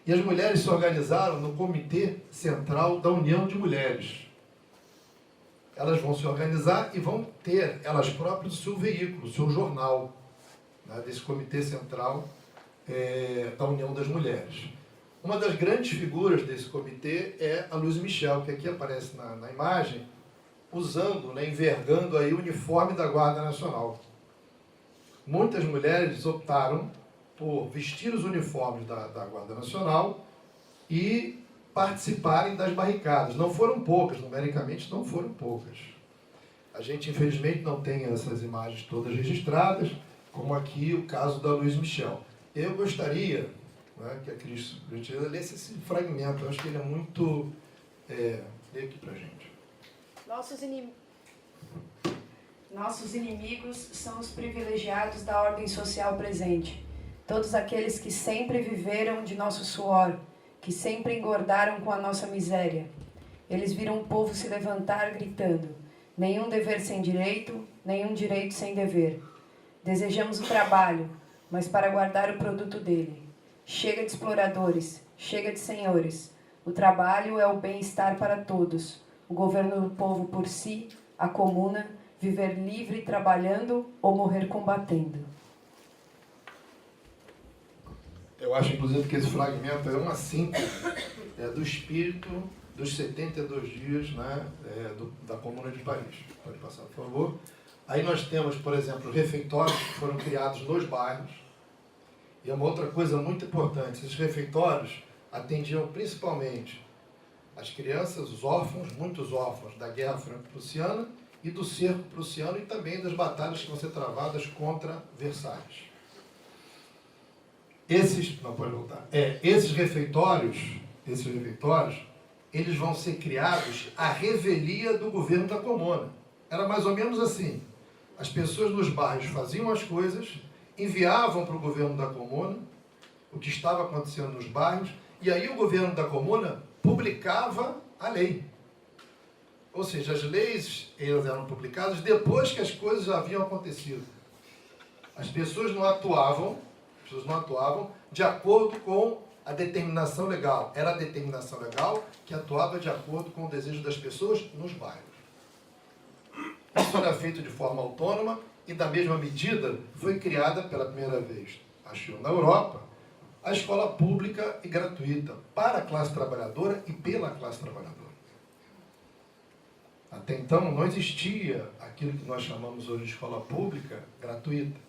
E as mulheres se organizaram no Comitê Central da União de Mulheres. Elas vão se organizar e vão ter, elas próprias, o seu veículo, o seu jornal, né, desse Comitê Central da União das Mulheres. Uma das grandes figuras desse comitê é a Louise Michel, que aqui aparece na imagem, usando, né, envergando aí o uniforme da Guarda Nacional. Muitas mulheres optaram por vestir os uniformes da Guarda Nacional e participarem das barricadas. Não foram poucas, numericamente não foram poucas. A gente, infelizmente, não tem essas imagens todas registradas, como aqui o caso da Louise Michel. Eu gostaria, né, que a Cristina lesse esse fragmento. Eu acho que ele é muito... lê aqui pra gente. Nossos inimigos são os privilegiados da ordem social presente. Todos aqueles que sempre viveram de nosso suor, que sempre engordaram com a nossa miséria. Eles viram o povo se levantar gritando: nenhum dever sem direito, nenhum direito sem dever. Desejamos o trabalho, mas para guardar o produto dele. Chega de exploradores, chega de senhores. O trabalho é o bem-estar para todos. O governo do povo por si, a comuna, viver livre trabalhando ou morrer combatendo. Eu acho, inclusive, que esse fragmento é uma síntese do espírito dos 72 dias, né, da Comuna de Paris. Pode passar, por favor. Aí nós temos, por exemplo, refeitórios que foram criados nos bairros. E é uma outra coisa muito importante. Esses refeitórios atendiam principalmente as crianças, os órfãos, muitos órfãos da Guerra Franco-Prussiana e do Cerco Prussiano e também das batalhas que vão ser travadas contra Versalhes. Esses refeitórios, eles vão ser criados à revelia do governo da Comuna. Era mais ou menos assim. As pessoas nos bairros faziam as coisas, enviavam para o governo da Comuna o que estava acontecendo nos bairros, e aí o governo da Comuna publicava a lei. Ou seja, as leis elas eram publicadas depois que as coisas já haviam acontecido. As pessoas não atuavam de acordo com a determinação legal. Era a determinação legal que atuava de acordo com o desejo das pessoas nos bairros. Isso era feito de forma autônoma e, da mesma medida, foi criada pela primeira vez, acho eu, na Europa, a escola pública e gratuita para a classe trabalhadora e pela classe trabalhadora. Até então não existia aquilo que nós chamamos hoje de escola pública gratuita.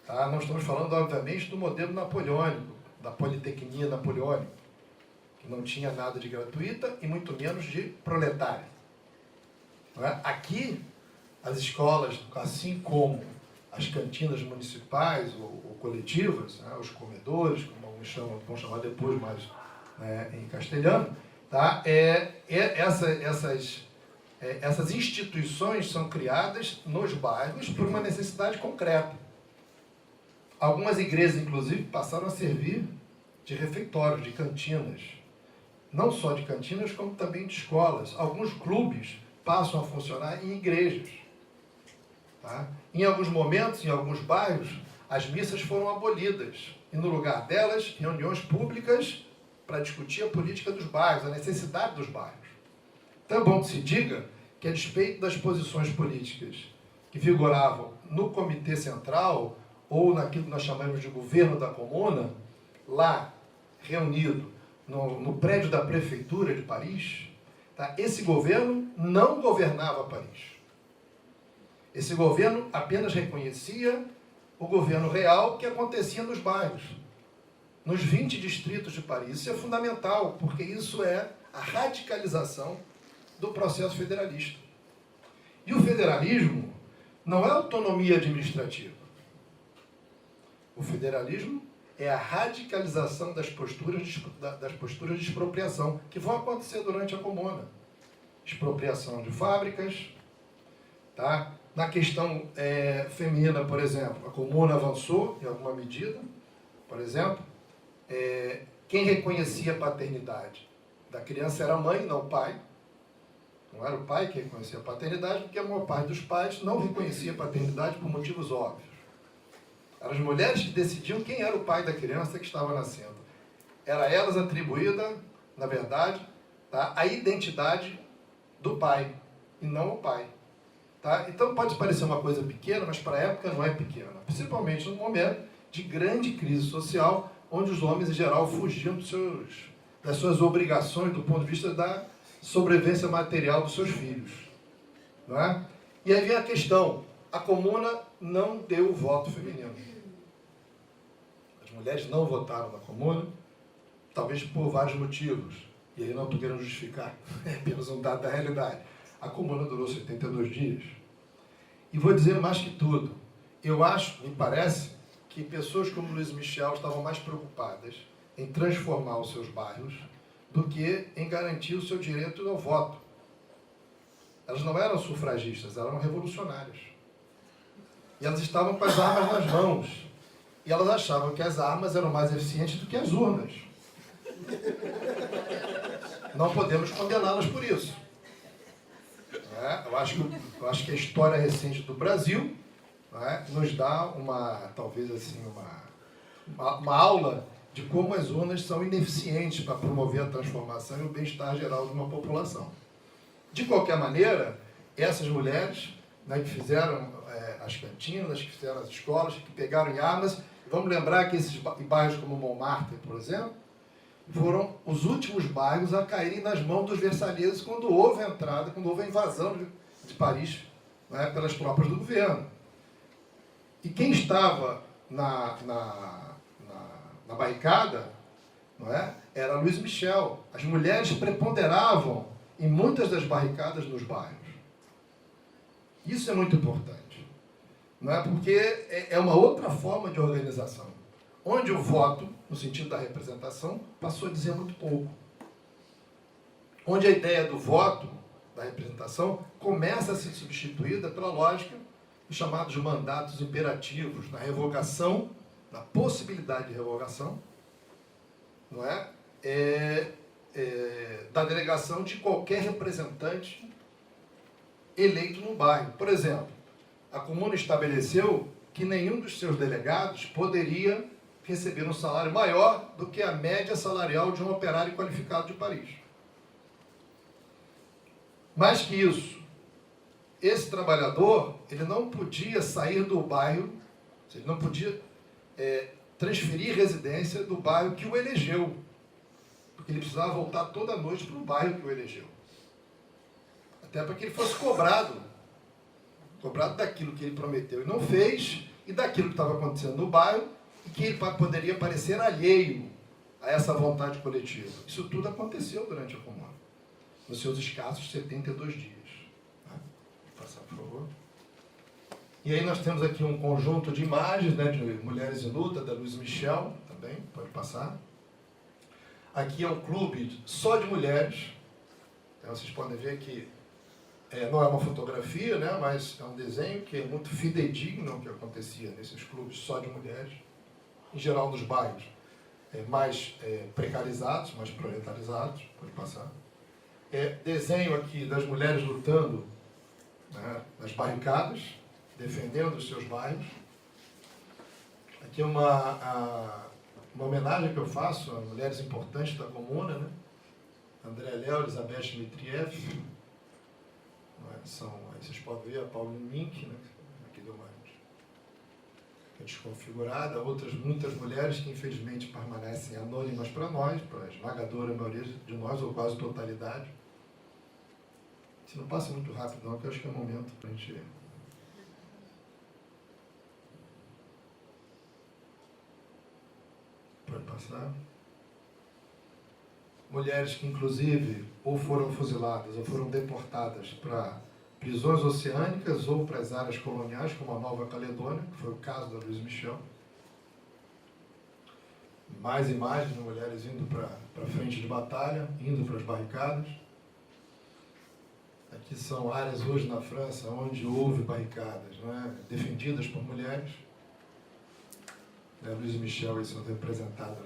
Tá? Nós estamos falando, obviamente, do modelo napoleônico, da Politecnia napoleônica, que não tinha nada de gratuita e muito menos de proletária. Não é? Aqui, as escolas, assim como as cantinas municipais ou coletivas, né, os comedores, como alguns chamam, vão chamar depois mais em castelhano, tá? Essas instituições são criadas nos bairros por uma necessidade concreta. Algumas igrejas, inclusive, passaram a servir de refeitórios, de cantinas. Não só de cantinas, como também de escolas. Alguns clubes passam a funcionar em igrejas. Tá? Em alguns momentos, em alguns bairros, as missas foram abolidas. E no lugar delas, reuniões públicas para discutir a política dos bairros, a necessidade dos bairros. Então é bom que se diga que, a despeito das posições políticas que vigoravam no Comitê Central, ou naquilo que nós chamamos de governo da Comuna, lá, reunido no prédio da Prefeitura de Paris, tá? Esse governo não governava Paris. Esse governo apenas reconhecia o governo real que acontecia nos bairros, nos 20 distritos de Paris. Isso é fundamental, porque isso é a radicalização do processo federalista. E o federalismo não é autonomia administrativa. O federalismo é a radicalização das posturas de expropriação que vão acontecer durante a Comuna. Expropriação de fábricas, tá? Na questão feminina, por exemplo, a Comuna avançou em alguma medida. Por exemplo, quem reconhecia a paternidade da criança era a mãe, não o pai. Não era o pai que reconhecia a paternidade, porque a maior parte dos pais não reconhecia a paternidade por motivos óbvios. Eram as mulheres que decidiam quem era o pai da criança que estava nascendo. era a elas atribuída, na verdade, tá, a identidade do pai, e não ao pai. Tá? Então pode parecer uma coisa pequena, mas para a época não é pequena. Principalmente no momento de grande crise social, onde os homens, em geral, fugiam das suas obrigações do ponto de vista da sobrevivência material dos seus filhos. Não é? E aí vem a questão, a comuna não deu o voto feminino. As mulheres não votaram na comuna, talvez por vários motivos. E aí não estou querendo justificar, é apenas um dado da realidade. A comuna durou 72 dias. E vou dizer mais que tudo, eu acho, me parece, que pessoas como Luiz Michel estavam mais preocupadas em transformar os seus bairros do que em garantir o seu direito ao voto. Elas não eram sufragistas, eram revolucionárias. E elas estavam com as armas nas mãos. E elas achavam que as armas eram mais eficientes do que as urnas. Não podemos condená-las por isso. Eu acho que a história recente do Brasil nos dá talvez assim, uma aula de como as urnas são ineficientes para promover a transformação e o bem-estar geral de uma população. De qualquer maneira, essas mulheres, que fizeram as cantinas, que fizeram as escolas, que pegaram em armas, vamos lembrar que esses bairros como Montmartre, por exemplo, foram os últimos bairros a caírem nas mãos dos versalheses quando houve a entrada, quando houve a invasão de Paris, pelas tropas do governo. E quem estava na barricada, era Luiz Michel. As mulheres preponderavam em muitas das barricadas nos bairros. Isso é muito importante, porque é uma outra forma de organização, onde o voto, no sentido da representação, passou a dizer muito pouco. Onde a ideia do voto, da representação, começa a ser substituída pela lógica dos chamados mandatos imperativos, na revogação, na possibilidade de revogação, da delegação de qualquer representante eleito no bairro. Por exemplo, a comuna estabeleceu que nenhum dos seus delegados poderia receber um salário maior do que a média salarial de um operário qualificado de Paris. Mais que isso, esse trabalhador, ele não podia sair do bairro, ele não podia transferir residência do bairro que o elegeu, porque ele precisava voltar toda noite para o bairro que o elegeu. Até para que ele fosse cobrado daquilo que ele prometeu e não fez, e daquilo que estava acontecendo no bairro, e que ele poderia parecer alheio a essa vontade coletiva. Isso tudo aconteceu durante a comuna, nos seus escassos 72 dias. Vou passar, por favor. E aí nós temos aqui um conjunto de imagens, de Mulheres em Luta, da Luiz Michel, também, pode passar. Aqui é um clube só de mulheres. Então, vocês podem ver que não é uma fotografia, mas é um desenho que é muito fidedigno ao que acontecia nesses clubes só de mulheres, em geral nos bairros mais precarizados, mais proletarizados. Pode passar. Desenho aqui das mulheres lutando nas barricadas, defendendo os seus bairros. Aqui uma homenagem que eu faço a mulheres importantes da comuna, André Léo, Elizabeth Dmitriev, aí vocês podem ver a Pauline Mink, aqui deu uma desconfigurada, muitas mulheres que infelizmente permanecem anônimas para nós, para a esmagadora maioria de nós, ou quase totalidade. Se não passa muito rápido não, porque eu acho que é o momento para a gente ver. Pode passar. Mulheres que, inclusive, ou foram fuziladas ou foram deportadas para prisões oceânicas ou para as áreas coloniais, como a Nova Caledônia, que foi o caso da Luiz Michel. Mais imagens de mulheres indo para a frente de batalha, indo para as barricadas. Aqui são áreas hoje na França onde houve barricadas, defendidas por mulheres. A Luiz Michel aí sendo representada